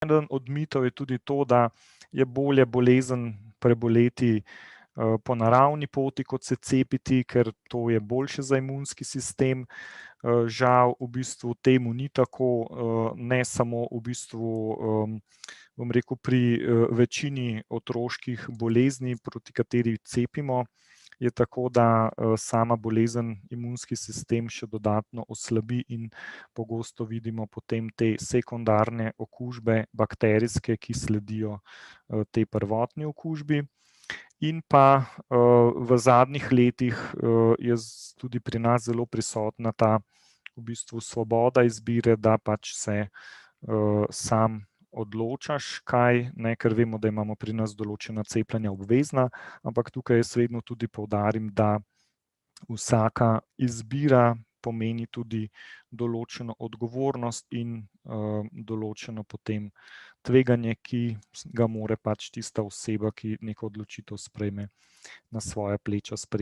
Eden od mitov je tudi to, da je bolje bolezen preboleti po naravni poti, kot se cepiti, ker to je boljše za imunski sistem. Žal v bistvu temu ni tako, ne samo v bistvu, bom rekel, pri večini otroških bolezni, proti kateri cepimo, je tako, da sama bolezen imunski sistem še dodatno oslabi in pogosto vidimo potem te sekundarne okužbe, bakterijske, ki sledijo tej prvotni okužbi. In pa v zadnjih letih je tudi pri nas zelo prisotna ta v bistvu svoboda izbire, da pač se sam odločaš, kaj, ne, ker vemo, da imamo pri nas določena cepljenja obvezna, ampak tukaj jaz vedno tudi poudarim, da vsaka izbira pomeni tudi določeno odgovornost in določeno potem tveganje, ki ga mora pač tista oseba, ki neko odločitev sprejme, na svoja pleča sprejeti.